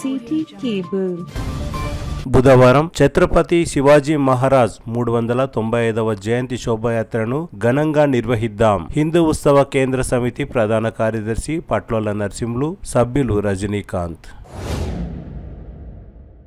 City cable. బుధవారం ఛత్రపతి శివాజీ మహారాజ్ 395వ జయంతి శోభాయాత్రను ఘనంగా నిర్వహిద్దాం. హిందూ ఉత్సవ కేంద్ర సమితి ప్రధాన కార్యదర్శి పట్లోల నరసింహులు, సభ్యులు రజనీకాంత్.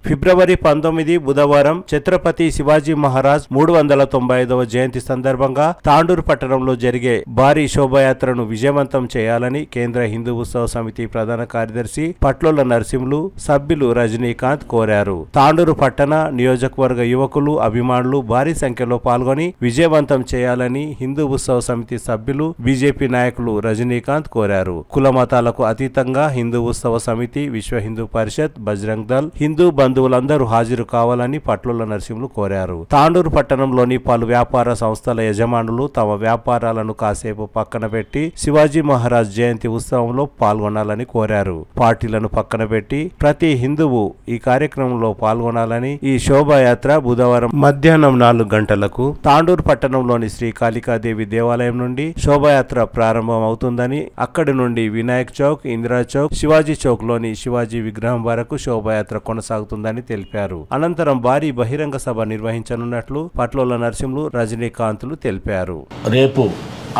ఫిబ్రవరి 19 బుధవారం ఛత్రపతి శివాజీ మహారాజ్ 395వ జయంతి సందర్భంగా తాండూరు పట్టణంలో జరిగే భారీ శోభాయాత్రను విజయవంతం చేయాలని కేంద్ర హిందూ ఉత్సవ సమితి ప్రధాన కార్యదర్శి పట్లోల నరసింహులు, సభ్యులు రజనీకాంత్ కోరారు. తాండూరు పట్టణ నియోజకవర్గ యువకులు, అభిమానులు భారీ సంఖ్యలో పాల్గొని విజయవంతం చేయాలని హిందూ ఉత్సవ సమితి సభ్యులు, బీజేపీ నాయకులు రజనీకాంత్ కోరారు. కుల మతాలకు అతీతంగా హిందూ ఉత్సవ సమితి, విశ్వ హిందూ పరిషత్, బజరంగ్ దళ్, హిందూ బంధువులందరూ హాజరు కావాలని పట్లోల నరసింహులు కోరారు. తాండూరు పట్టణంలోని పలు వ్యాపార సంస్థల యజమానులు తమ వ్యాపారాలను కాసేపు పక్కన పెట్టి శివాజీ మహారాజ్ జయంతి ఉత్సవంలో పాల్గొనాలని కోరారు. పార్టీలను పక్కన పెట్టి ప్రతి హిందువు ఈ కార్యక్రమంలో పాల్గొనాలని ఈ శోభాయాత్ర బుధవారం మధ్యాహ్నం 4 గంటలకు తాండూరు పట్టణంలోని శ్రీ కాళికాదేవి దేవాలయం నుండి శోభాయాత్ర ప్రారంభం అవుతుందని, అక్కడి నుండి వినాయక్ చౌక్, ఇందిరా చౌక్, శివాజీ చౌక్ లోని శివాజీ విగ్రహం వరకు శోభాయాత్ర కొనసాగుతుందని తెలిపారు. అనంతరం భారీ బహిరంగ సభ నిర్వహించనున్నట్లు పట్లోల నరసింహులు, రజనీకాంత్లు తెలిపారు. రేపు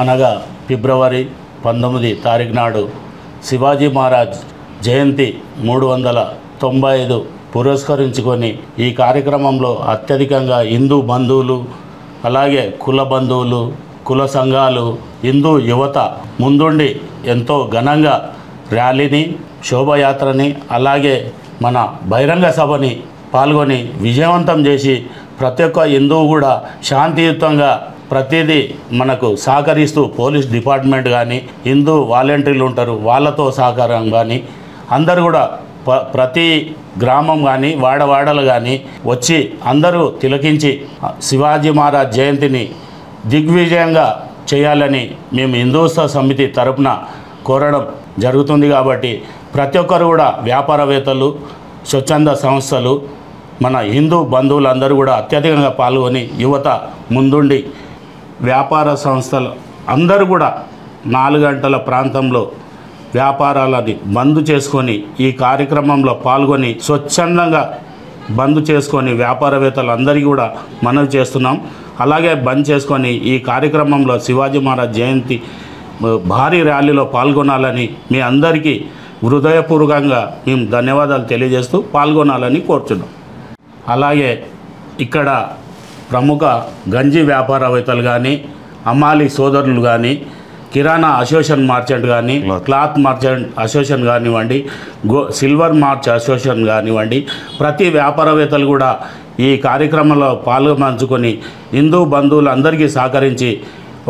అనగా ఫిబ్రవరి 19 తారీఖు నాడు శివాజీ మహారాజ్ జయంతి 395 పురస్కరించుకొని ఈ కార్యక్రమంలో అత్యధికంగా హిందూ బంధువులు, అలాగే కుల బంధువులు, కుల సంఘాలు, హిందూ యువత ముందుండి ఎంతో ఘనంగా ర్యాలీని, శోభాయాత్రని, అలాగే మన బహిరంగ సభని పాల్గొని విజయవంతం చేసి ప్రతి ఒక్క హిందువు కూడా శాంతియుతంగా ప్రతిదీ మనకు సహకరిస్తూ పోలీస్ డిపార్ట్మెంట్ కానీ, హిందూ వాలంటీర్లు ఉంటారు వాళ్ళతో సహకారం కానీ, అందరూ కూడా ప్రతి గ్రామం కానీ వాడవాడలు కానీ వచ్చి అందరూ తిలకించి శివాజీ మహారాజ్ జయంతిని దిగ్విజయంగా చేయాలని మేము హిందూ ఉత్సవ సమితి తరపున కోరడం జరుగుతుంది. కాబట్టి ప్రతి ఒక్కరు కూడా వ్యాపారవేత్తలు, స్వచ్ఛంద సంస్థలు, మన హిందూ బంధువులందరూ కూడా అత్యధికంగా పాల్గొని యువత ముందుండి వ్యాపార సంస్థలు అందరూ కూడా 4 గంటల ప్రాంతంలో వ్యాపారాలని బంద్ చేసుకొని ఈ కార్యక్రమంలో పాల్గొని స్వచ్ఛందంగా బంద్ చేసుకొని వ్యాపారవేత్తలు అందరికీ కూడా మనవి చేస్తున్నాం. అలాగే బంద్ చేసుకొని ఈ కార్యక్రమంలో శివాజీ మహారాజ్ జయంతి భారీ ర్యాలీలో పాల్గొనాలని మీ అందరికీ హృదయపూర్వకంగా మేము ధన్యవాదాలు తెలియజేస్తూ పాల్గొనాలని కోరుతున్నాం. అలాగే ఇక్కడ ప్రముఖ గంజి వ్యాపారవేత్తలు కానీ, అమ్మాలి సోదరులు కానీ, కిరాణా అసోసియేషన్ మార్చెంట్ కానీ, క్లాత్ మార్చెంట్ అసోసియేషన్ కానివ్వండి, సిల్వర్ మార్చ్ అసోసియేషన్ కానివ్వండి, ప్రతి వ్యాపారవేత్తలు కూడా ఈ కార్యక్రమంలో పాల్గొంచుకొని హిందూ బంధువులందరికీ సహకరించి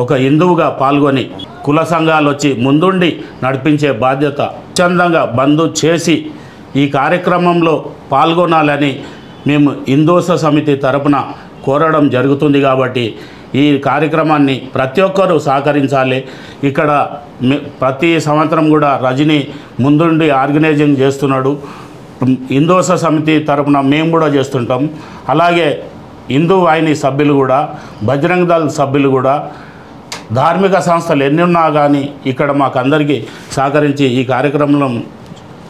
ఒక హిందువుగా పాల్గొని కుల సంఘాలు వచ్చి ముందుండి నడిపించే బాధ్యత స్వచ్ఛందంగా బంద్ చేసి ఈ కార్యక్రమంలో పాల్గొనాలని మేము హిందూత్సవ సమితి తరపున కోరడం జరుగుతుంది. కాబట్టి ఈ కార్యక్రమాన్ని ప్రతి ఒక్కరూ సహకరించాలి. ఇక్కడ ప్రతి సంవత్సరం కూడా రజనీ ముందుండి ఆర్గనైజింగ్ చేస్తున్నాడు. హిందూత్సవ సమితి తరపున మేము కూడా చేస్తుంటాం. అలాగే హిందూ వాహిని సభ్యులు కూడా, బజరంగ్ దళ్ సభ్యులు కూడా, ధార్మిక సంస్థలు ఎన్ని ఉన్నా కానీ ఇక్కడ మాకు అందరికీ సహకరించి ఈ కార్యక్రమంలో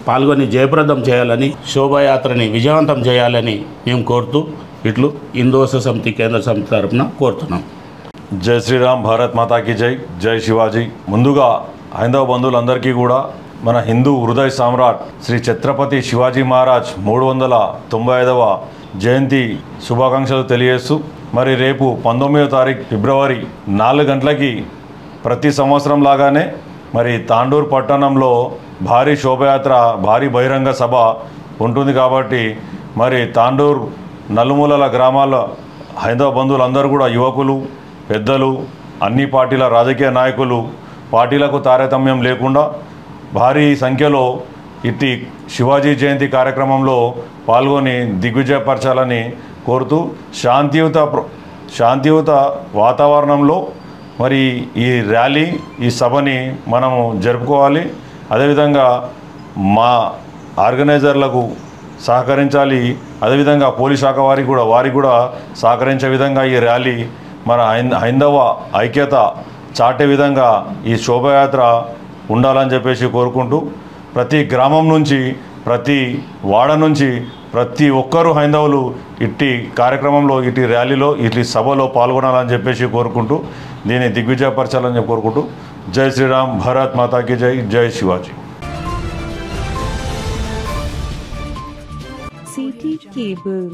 పాల్గొని జయప్రదం చేయాలని, శోభాయాత్రని విజయవంతం చేయాలని మేము కోరుతూ ఇట్లు హిందూ ఉత్సవ సమితి కేంద్ర సమితి తరపున కోరుతున్నాం. జై శ్రీరామ్, భారత్ మాతాకి జై, జై శివాజీ. ముందుగా హైందవ బంధువులందరికీ కూడా మన హిందూ హృదయ సామ్రాట్ శ్రీ ఛత్రపతి శివాజీ మహారాజ్ 395వ జయంతి శుభాకాంక్షలు తెలియజేస్తూ, మరి రేపు 19వ తారీఖు ఫిబ్రవరి 4 గంటలకి ప్రతి సంవత్సరం లాగానే మరి తాండూరు పట్టణంలో భారీ శోభయాత్ర, భారీ బహిరంగ సభ ఉంటుంది. కాబట్టి మరి తాండూరు నలుమూలల గ్రామాల హైందవ బంధువులందరూ కూడా, యువకులు, పెద్దలు, అన్ని పార్టీల రాజకీయ నాయకులు, పార్టీలకు తారతమ్యం లేకుండా భారీ సంఖ్యలో ఇట్టి శివాజీ జయంతి కార్యక్రమంలో పాల్గొని దిగ్విజయపరచాలని కోరుతూ శాంతియుత వాతావరణంలో మరి ఈ ర్యాలీ, ఈ సభని మనము జరుపుకోవాలి. అదేవిధంగా మా ఆర్గనైజర్లకు సహకరించాలి. అదేవిధంగా పోలీస్ శాఖ వారికి కూడా సహకరించే విధంగా ఈ ర్యాలీ మన హైందవ ఐక్యత చాటే విధంగా ఈ శోభయాత్ర ఉండాలని చెప్పేసి కోరుకుంటూ ప్రతి గ్రామం నుంచి ప్రతి వాడ నుంచి ప్రతి ఒక్కరూ హైందవులు ఇట్టి కార్యక్రమంలో, ఇటు ర్యాలీలో, ఇటు సభలో పాల్గొనాలని చెప్పేసి కోరుకుంటూ దీన్ని దిగ్విజయపరచాలని చెప్పి కోరుకుంటూ జై శ్రీరామ్, భారత్ మాతాకి జై, జై శివాజీ. CT Cable.